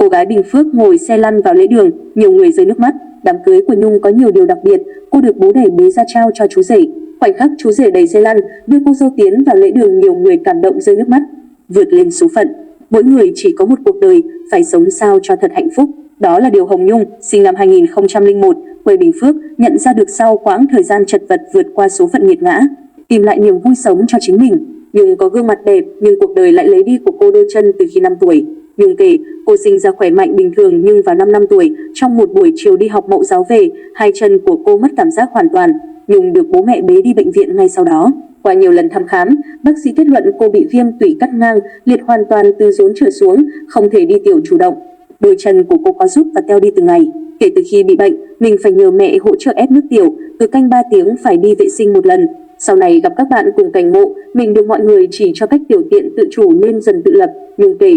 Cô gái Bình Phước ngồi xe lăn vào lễ đường, nhiều người rơi nước mắt. Đám cưới của Nhung có nhiều điều đặc biệt, cô được bố đẻ bế ra trao cho chú rể. Khoảnh khắc chú rể đẩy xe lăn đưa cô dâu tiến vào lễ đường, nhiều người cảm động rơi nước mắt. Vượt lên số phận, mỗi người chỉ có một cuộc đời, phải sống sao cho thật hạnh phúc. Đó là điều Hồng Nhung, sinh năm 2001, quê Bình Phước, nhận ra được sau quãng thời gian chật vật vượt qua số phận nghiệt ngã, tìm lại niềm vui sống cho chính mình. Nhung có gương mặt đẹp, nhưng cuộc đời lại lấy đi của cô đôi chân từ khi 5 tuổi. Nhung kể, cô sinh ra khỏe mạnh bình thường nhưng vào năm tuổi, trong một buổi chiều đi học mẫu giáo về, hai chân của cô mất cảm giác hoàn toàn. Nhung được bố mẹ bế đi bệnh viện ngay sau đó. Qua nhiều lần thăm khám, bác sĩ kết luận cô bị viêm tủy cắt ngang, liệt hoàn toàn từ rốn trở xuống, không thể đi tiểu chủ động. Đôi chân của cô có rút và teo đi từng ngày. Kể từ khi bị bệnh, mình phải nhờ mẹ hỗ trợ ép nước tiểu, cứ canh 3 tiếng phải đi vệ sinh một lần. Sau này gặp các bạn cùng cảnh ngộ, mình được mọi người chỉ cho cách tiểu tiện tự chủ nên dần tự lập. Nhung kể,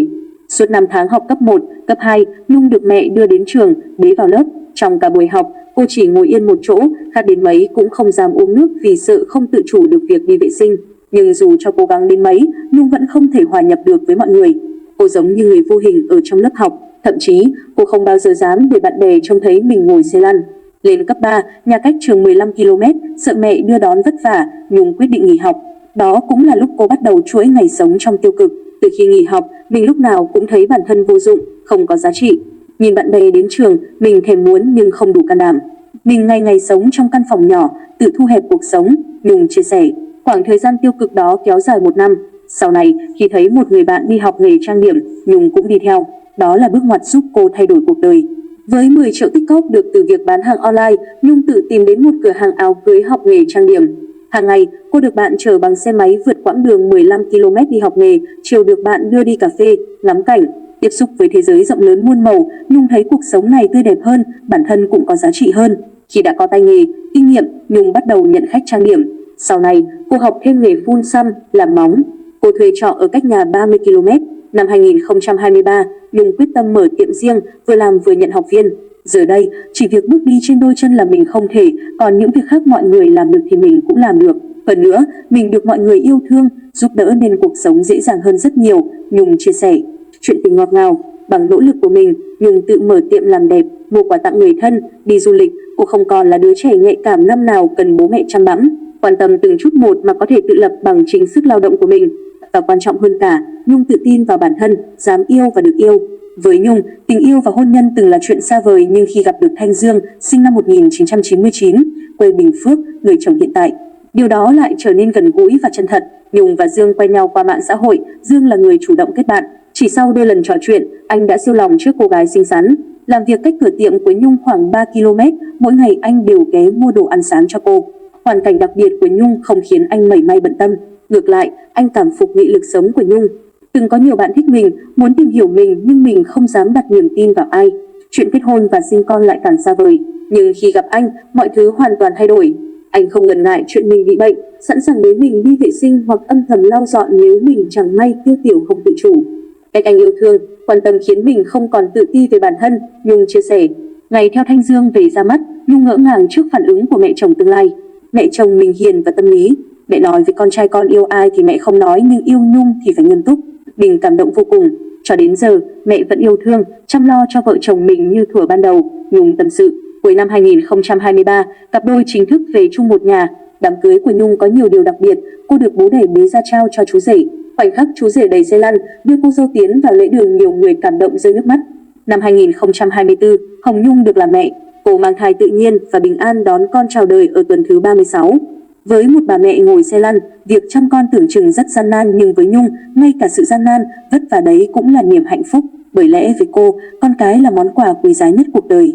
suốt 5 tháng học cấp 1, cấp 2, Nhung được mẹ đưa đến trường, bế vào lớp. Trong cả buổi học, cô chỉ ngồi yên một chỗ, khát đến mấy cũng không dám uống nước vì sợ không tự chủ được việc đi vệ sinh. Nhưng dù cho cố gắng đến mấy, Nhung vẫn không thể hòa nhập được với mọi người. Cô giống như người vô hình ở trong lớp học, thậm chí cô không bao giờ dám để bạn bè trông thấy mình ngồi xe lăn. Lên cấp 3, nhà cách trường 15 km, sợ mẹ đưa đón vất vả, Nhung quyết định nghỉ học. Đó cũng là lúc cô bắt đầu chuỗi ngày sống trong tiêu cực. Từ khi nghỉ học, mình lúc nào cũng thấy bản thân vô dụng, không có giá trị. Nhìn bạn bè đến trường, mình thèm muốn nhưng không đủ can đảm. Mình ngày ngày sống trong căn phòng nhỏ, tự thu hẹp cuộc sống. Nhung chia sẻ, khoảng thời gian tiêu cực đó kéo dài 1 năm. Sau này, khi thấy một người bạn đi học nghề trang điểm, Nhung cũng đi theo. Đó là bước ngoặt giúp cô thay đổi cuộc đời. Với 10 triệu tích cóp được từ việc bán hàng online, Nhung tự tìm đến một cửa hàng áo cưới học nghề trang điểm. Hàng ngày, cô được bạn chở bằng xe máy vượt quãng đường 15 km đi học nghề, chiều được bạn đưa đi cà phê, ngắm cảnh. Tiếp xúc với thế giới rộng lớn muôn màu, Nhung thấy cuộc sống này tươi đẹp hơn, bản thân cũng có giá trị hơn. Khi đã có tay nghề, kinh nghiệm, Nhung bắt đầu nhận khách trang điểm. Sau này, cô học thêm nghề phun xăm, làm móng. Cô thuê trọ ở cách nhà 30 km. Năm 2023, Nhung quyết tâm mở tiệm riêng, vừa làm vừa nhận học viên. Giờ đây, chỉ việc bước đi trên đôi chân là mình không thể, còn những việc khác mọi người làm được thì mình cũng làm được. Hơn nữa, mình được mọi người yêu thương, giúp đỡ nên cuộc sống dễ dàng hơn rất nhiều, Nhung chia sẻ. Chuyện tình ngọt ngào, bằng nỗ lực của mình, Nhung tự mở tiệm làm đẹp, mua quà tặng người thân, đi du lịch. Cô không còn là đứa trẻ nhạy cảm năm nào cần bố mẹ chăm bẵm, quan tâm từng chút một mà có thể tự lập bằng chính sức lao động của mình. Và quan trọng hơn cả, Nhung tự tin vào bản thân, dám yêu và được yêu. Với Nhung, tình yêu và hôn nhân từng là chuyện xa vời, nhưng khi gặp được Thanh Dương, sinh năm 1999, quê Bình Phước, người chồng hiện tại, điều đó lại trở nên gần gũi và chân thật. Nhung và Dương quen nhau qua mạng xã hội, Dương là người chủ động kết bạn. Chỉ sau đôi lần trò chuyện, anh đã siêu lòng trước cô gái xinh xắn. Làm việc cách cửa tiệm của Nhung khoảng 3 km, mỗi ngày anh đều ghé mua đồ ăn sáng cho cô. Hoàn cảnh đặc biệt của Nhung không khiến anh mảy may bận tâm. Ngược lại, anh cảm phục nghị lực sống của Nhung. Từng có nhiều bạn thích mình, muốn tìm hiểu mình nhưng mình không dám đặt niềm tin vào ai. Chuyện kết hôn và sinh con lại càng xa vời. Nhưng khi gặp anh, mọi thứ hoàn toàn thay đổi. Anh không ngần ngại chuyện mình bị bệnh, sẵn sàng bế mình đi vệ sinh hoặc âm thầm lau dọn nếu mình chẳng may tiêu tiểu không tự chủ. Cách anh yêu thương, quan tâm khiến mình không còn tự ti về bản thân, Nhung chia sẻ. Ngày theo Thanh Dương về ra mắt, Nhung ngỡ ngàng trước phản ứng của mẹ chồng tương lai. Mẹ chồng mình hiền và tâm lý. Mẹ nói với con trai con yêu ai thì mẹ không nói, nhưng yêu Nhung thì phải nghiêm túc. Mình cảm động vô cùng. Cho đến giờ, mẹ vẫn yêu thương, chăm lo cho vợ chồng mình như thuở ban đầu, Nhung tâm sự. Cuối năm 2023, cặp đôi chính thức về chung một nhà. Đám cưới của Nhung có nhiều điều đặc biệt, cô được bố đẻ bế ra trao cho chú rể. Khoảnh khắc chú rể đẩy xe lăn đưa cô dâu tiến vào lễ đường, nhiều người cảm động rơi nước mắt. Năm 2024, Hồng Nhung được làm mẹ. Cô mang thai tự nhiên và bình an đón con chào đời ở tuần thứ 36. Với một bà mẹ ngồi xe lăn, việc chăm con tưởng chừng rất gian nan, nhưng với Nhung, ngay cả sự gian nan, vất vả đấy cũng là niềm hạnh phúc. Bởi lẽ với cô, con cái là món quà quý giá nhất cuộc đời.